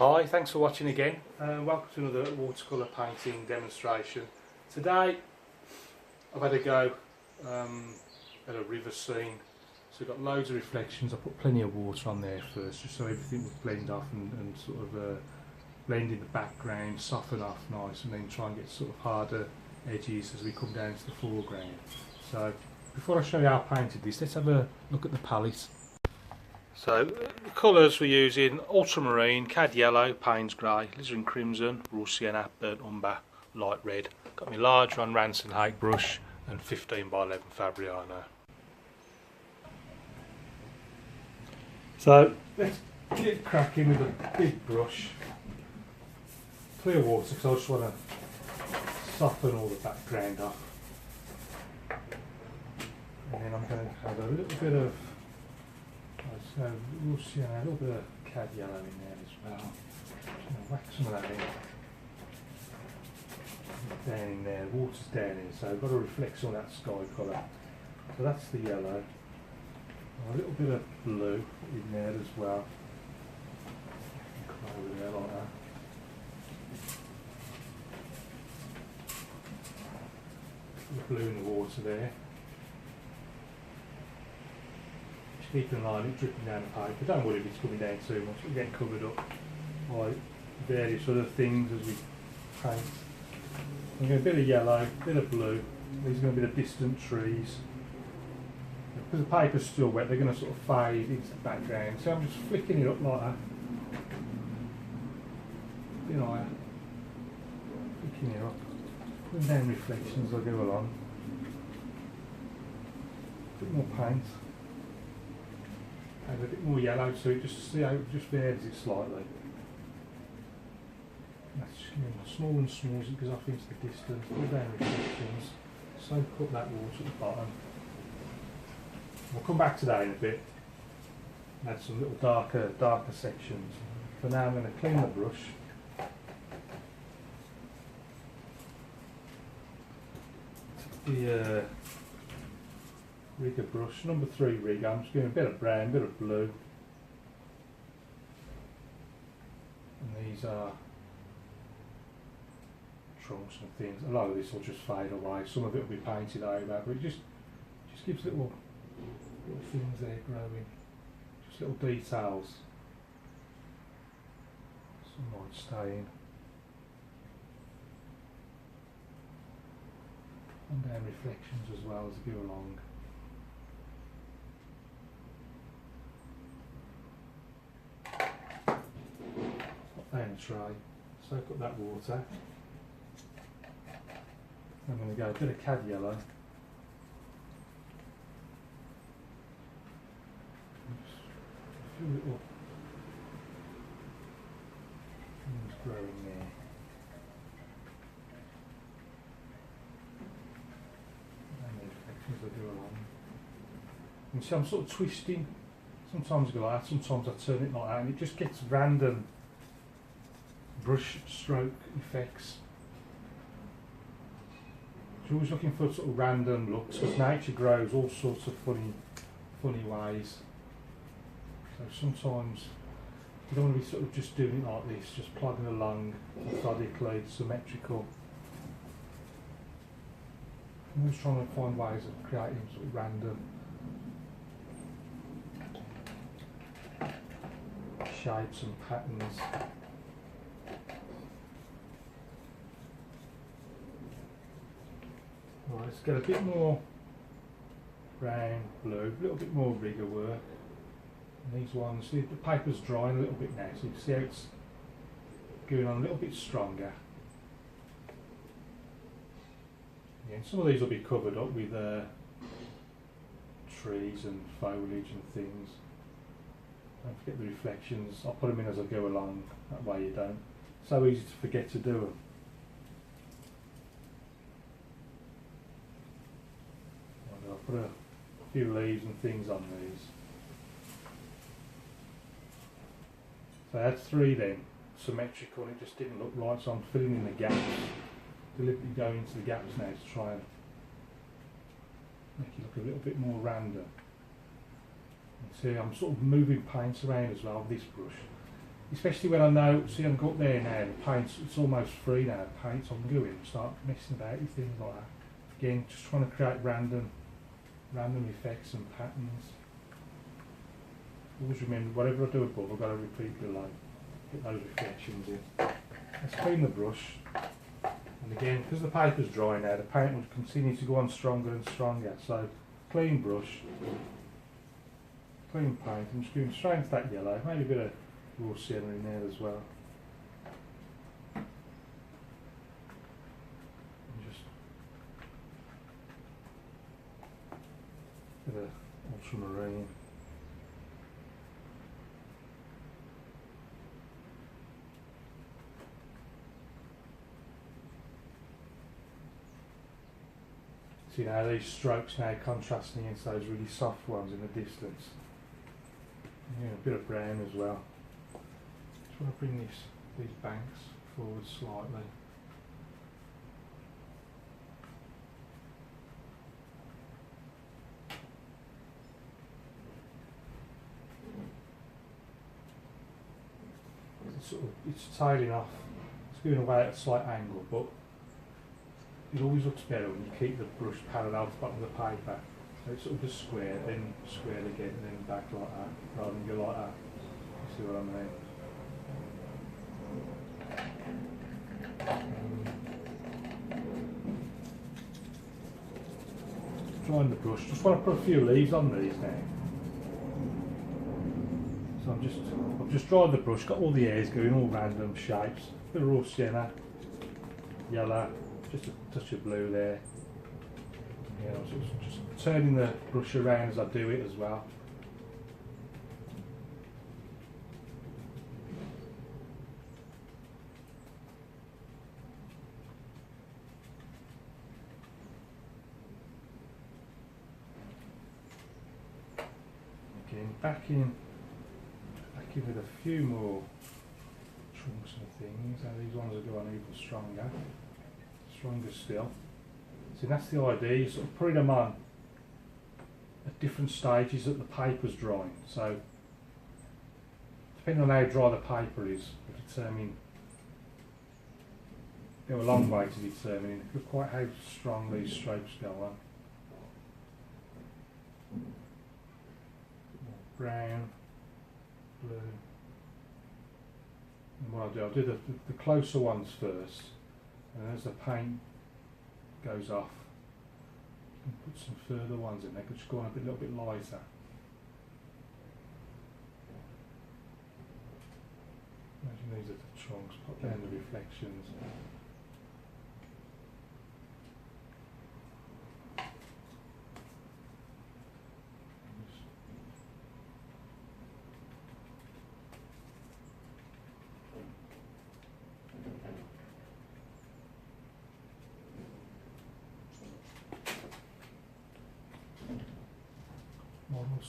Hi, thanks for watching again. Welcome to another watercolour painting demonstration. Today I've had a go at a river scene. So we've got loads of reflections. I put plenty of water on there first just so everything would blend off and sort of blend in the background, soften off nice, and then try and get sort of harder edges as we come down to the foreground. So before I show you how I painted this, let's have a look at the palette. So the colours we're using: ultramarine, cad yellow, Payne's grey, alizarin crimson, raw sienna, burnt umber, light red. Got my large Ron Ranson Hake brush and 15 by 11 Fabriano. So let's get cracking with a big brush. Clear water because I just want to soften all the background off. And then I'm going to have a little bit of we'll see a little bit of cad yellow in there as well. Just going to whack some of that in. Down in there, the water's down in, so I've got to reflect some of that sky colour. So that's the yellow. A little bit of blue in there as well. Come over there like that. The blue in the water there. Keep an eye on it dripping down the pipe, but don't worry if it's coming down too much, it'll get covered up by various other things as we paint. I'm going to get a bit of yellow, a bit of blue. These are going to be the distant trees. Because the paper's still wet, they're going to sort of fade into the background, so I'm just flicking it up like that. A bit higher. Flicking it up. Putting down reflections as I go along. A bit more paint. A bit more yellow, so it just see how it just varies it slightly. That's just getting smaller and smaller as it goes off into the distance. Pull down reflections, soak up that water at the bottom. We'll come back to that in a bit. Add some little darker sections. For now, I'm going to clean the brush. The rigger brush, number 3 rig. I'm just doing a bit of brown, a bit of blue, and these are trunks and things. A lot of this will just fade away. Some of it will be painted over, but it just gives little things there growing, just little details. Some might stay in. And down reflections as well as we go along. Down the tray, soak up that water. I'm going to go a bit of cad yellow. A few little things growing there. And the reflections as I go along. And see, I'm sort of twisting. Sometimes I go like that, sometimes I turn it like that, and it just gets random brush stroke effects. So always looking for sort of random looks, because nature grows all sorts of funny ways. So sometimes you don't want to be sort of just doing it like this, just plodding along methodically, symmetrical. I'm always trying to find ways of creating sort of random shapes and patterns. Right, let's get a bit more brown, blue, a little bit more rigger work. And these ones, see, the paper's drying a little bit now, so you can see how it's going on a little bit stronger. Yeah, and some of these will be covered up with trees and foliage and things. Don't forget the reflections. I'll put them in as I go along, that way you don't. So easy to forget to do them. I'll put a few leaves and things on these. So I had 3 then, symmetrical, and it just didn't look right, so I'm filling in the gaps. Deliberately going into the gaps now to try and make it look a little bit more random. And see, I'm sort of moving paints around as well with this brush. especially when I know, see I'm up there now, the paint's, it's almost free now, the paint, so I can go in and start messing about with things like that. Again, just trying to create random effects and patterns. Always remember, whatever I do above, I've got to repeat below. Get those reflections in. Let's clean the brush. And again, because the paper's dry now, the paint will continue to go on stronger and stronger. So, clean brush, clean paint. I'm just going straight into that yellow, maybe a bit of raw sienna in there as well. And just a bit of ultramarine. See now these strokes now contrasting against those really soft ones in the distance. Yeah, a bit of brown as well. Just want to bring these banks forward slightly. It's tailing off. It's going away at a slight angle, but it always looks better when you keep the brush parallel to the bottom of the paper. So it's sort of just square, then square again, and then back like that, rather than go like that. You see what I mean? Drying the brush. Just want to put a few leaves on these now. So I've just dried the brush, got all the hairs going, all random shapes. Bit of raw sienna, yellow. Just a touch of blue there. You know, just turning the brush around as I do it as well. Again, back in with a few more trunks and things. Now these ones will go on even stronger still. So that's the idea, you sort of putting them on at different stages that the paper's drying. So depending on how dry the paper is, will determine, go a long way to determining quite how strong these strokes go on. Brown, blue. And what I'll do the closer ones first. And as the paint goes off, you can put some further ones in. They could just go on a little bit lighter. Imagine these are the trunks, put down the reflections.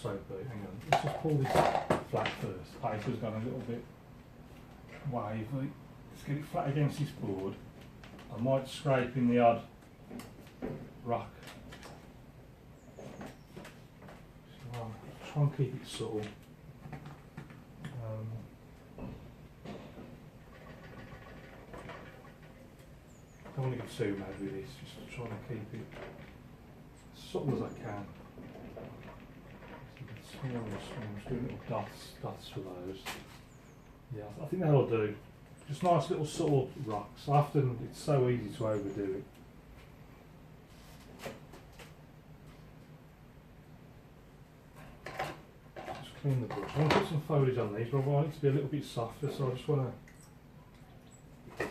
So, hang on, let's just pull this flat first. Paper's gone a little bit wavy. Let's get it flat against this board. I might scrape in the odd rock. So I'll try and keep it subtle. Don't want to get too mad with this, just trying to keep it as subtle as I can. I'm just doing little dots for those. Yeah, I think that'll do. Just nice little subtle rocks. Often it's so easy to overdo it. Just clean the brush. I want to put some foliage on these, but I want it to be a little bit softer, so I just want to.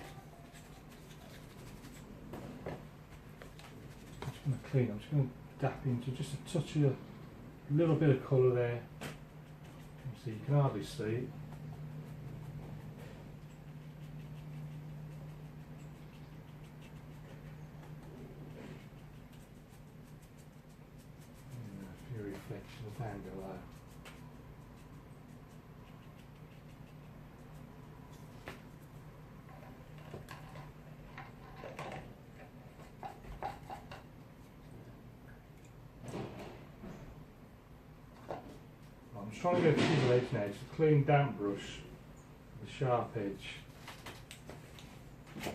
I'm just going to clean. I'm just going to dap into just a touch of. A little bit of colour there, so you can hardly see it. And a few reflections down below. I'm trying to go to the edge now. It's a clean damp brush. The sharp edge. Let's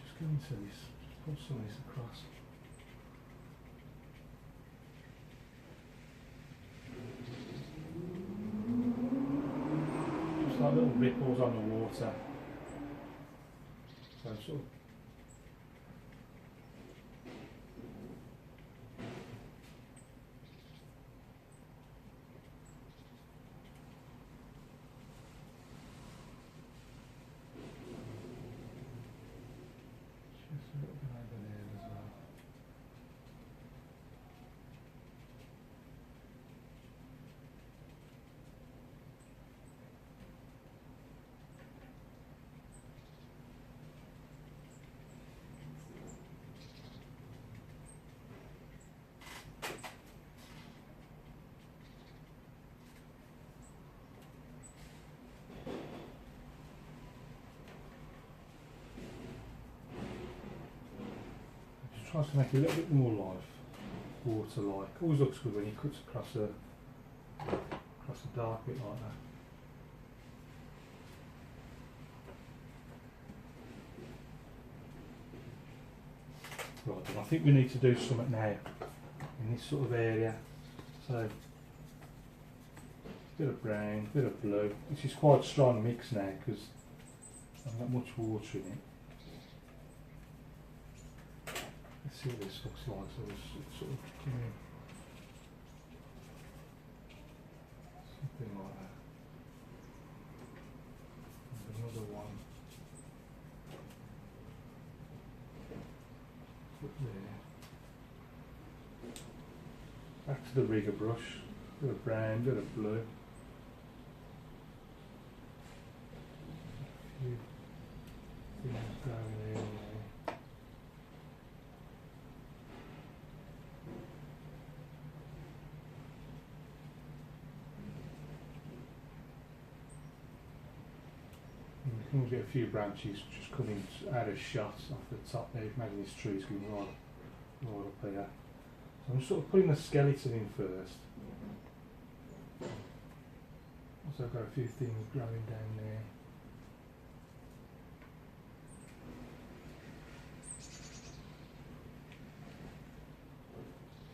just go into this, just put some of this across. Just like little ripples on the water. So sort of tries to make it a little bit more water-like. Always looks good when he cuts across a dark bit like that. Right, and I think we need to do something now in this sort of area. So, a bit of brown, a bit of blue. This is quite a strong mix now because I've got much water in it. Let's see what this looks like. So it's sort of something like that. And another one. Put there. Back to the rigger brush. Bit of brown, bit of blue. A few things going in there. You can get a few branches just coming out of shots off the top there. Imagine this tree's going right up here. So I'm sort of putting the skeleton in first. Also I've got a few things growing down there.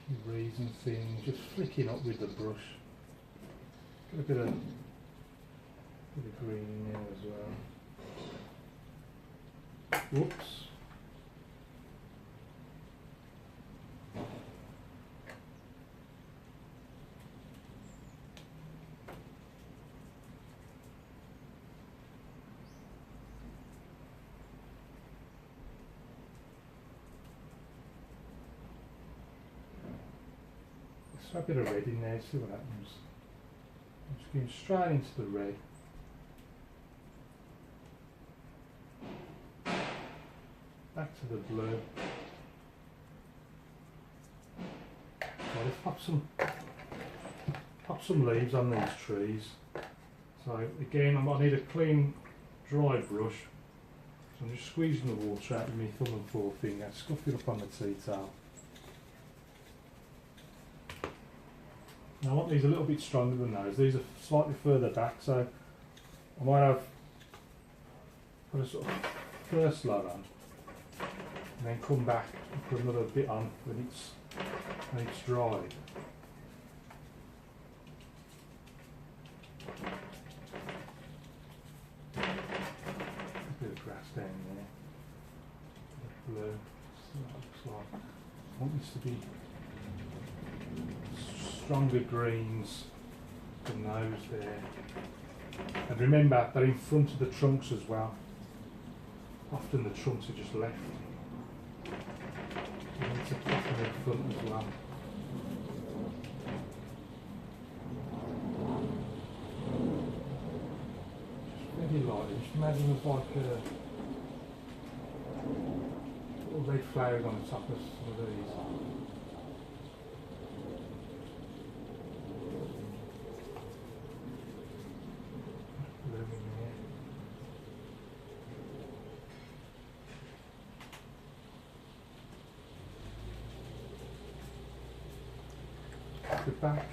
A few reeds and things, just flicking up with the brush. Got a bit of green in there as well. Whoops. Let's throw a bit of red in there, see what happens. I'm just going straight into the red. Back to the blue. So let's pop some leaves on these trees. So again, I need a clean, dry brush. So I'm just squeezing the water out with my thumb and forefinger, scuff it up on the tea towel. Now I want these a little bit stronger than those. These are slightly further back, so I might have put a sort of first lot on. And then come back and put another bit on when it's dried. A bit of grass down there. A bit of blue. So that looks like. I want this to be stronger greens than those there. And remember, they're in front of the trunks as well. Often the trunks are just left. You need to put them in front as well. Just very lightly. Just imagine there's like little red flowers on the top of some of these. The back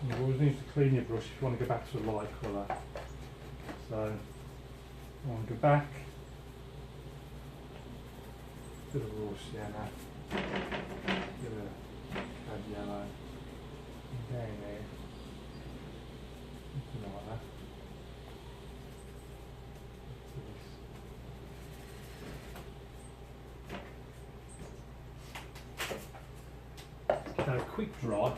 You always need to clean your brush if you want to go back to a light colour. So I want to go back, bit of raw sienna, bit of cad yellow, and down there, something like that. A quick dry.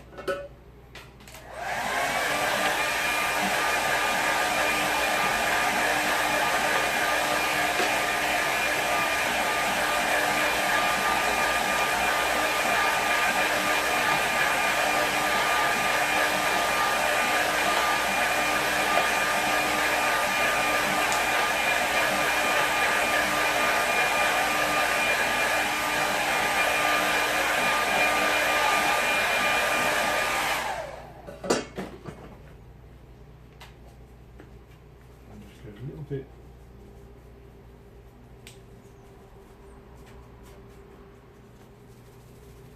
A little bit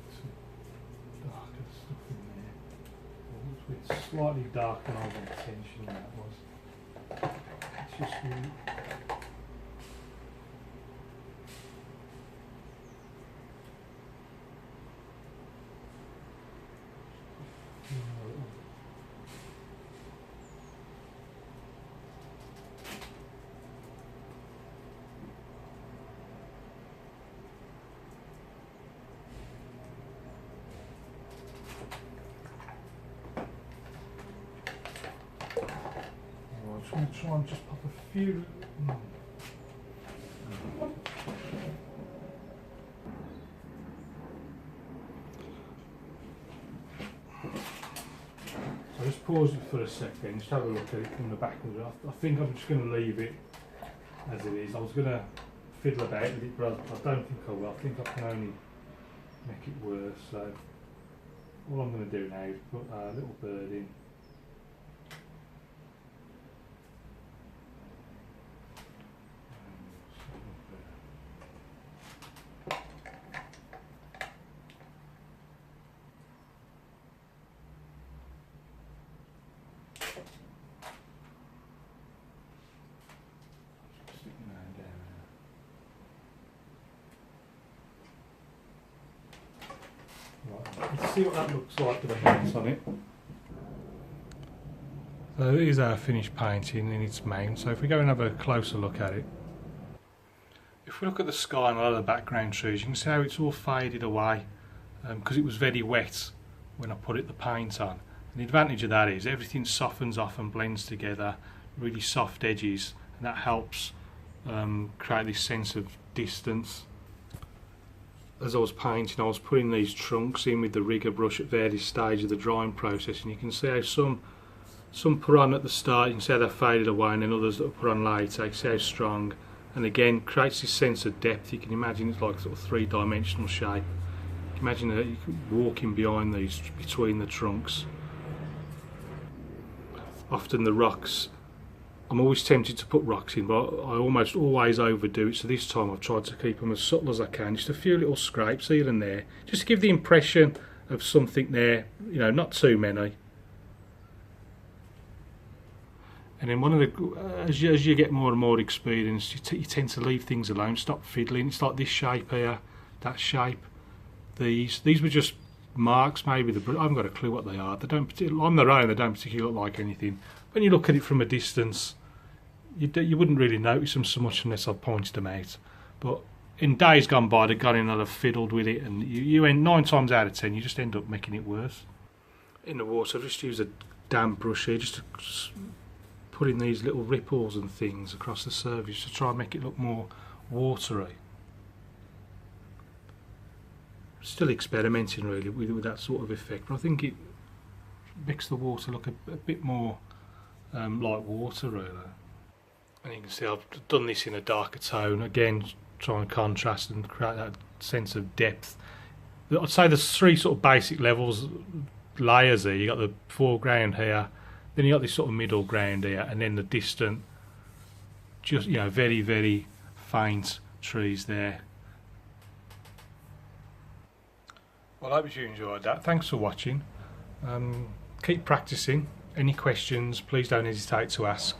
some darker stuff in there. It's slightly darker than I was intention that was. It's just really I'm going to try and just pop a few. So just pause it for a second, just have a look at it from the back of it. I think I'm just going to leave it as it is. I was going to fiddle about with it, but I don't think I will. I think I can only make it worse. So all I'm going to do now is put a little bird in. Right, let's see what that looks like with the mounts on it. So here's our finished painting in its mount. So if we go and have a closer look at it. If we look at the sky and a lot of the background trees, you can see how it's all faded away because it was very wet when I put the paint on. And the advantage of that is everything softens off and blends together, really soft edges, and that helps create this sense of distance. As I was painting, I was putting these trunks in with the rigger brush at various stages of the drying process, and you can see how some put on at the start, you can see how they're faded away, and then others that are put on later, you can see how strong, and again creates this sense of depth. You can imagine it's like sort of three-dimensional shape. You can imagine that you can walking behind these, between the trunks. Often the rocks, I'm always tempted to put rocks in, but I almost always overdo it, so this time I've tried to keep them as subtle as I can, just a few little scrapes here and there, just to give the impression of something there, you know, not too many. And then one of the, as you get more and more experience, you tend to leave things alone, stop fiddling. It's like this shape here, that shape, these were just marks maybe, I haven't got a clue what they are. They don't, on their own, they don't particularly look like anything. When you look at it from a distance, you wouldn't really notice them so much unless I've pointed them out. But in days gone by, they've gone in and I've fiddled with it, and you end 9 times out of 10, you just end up making it worse. In the water, I've just used a damp brush here, just to put in these little ripples and things across the surface to try and make it look more watery. Still experimenting really with that sort of effect, but I think it makes the water look a bit more like water really. And you can see I've done this in a darker tone, again trying to contrast and create that sense of depth. I'd say there's 3 sort of basic levels, layers here. You got the foreground here, then you got this sort of middle ground here, and then the distant, just, you know, very, very faint trees there. Well, I hope you enjoyed that. Thanks for watching. Keep practicing. Any questions, please don't hesitate to ask,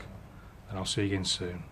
and I'll see you again soon.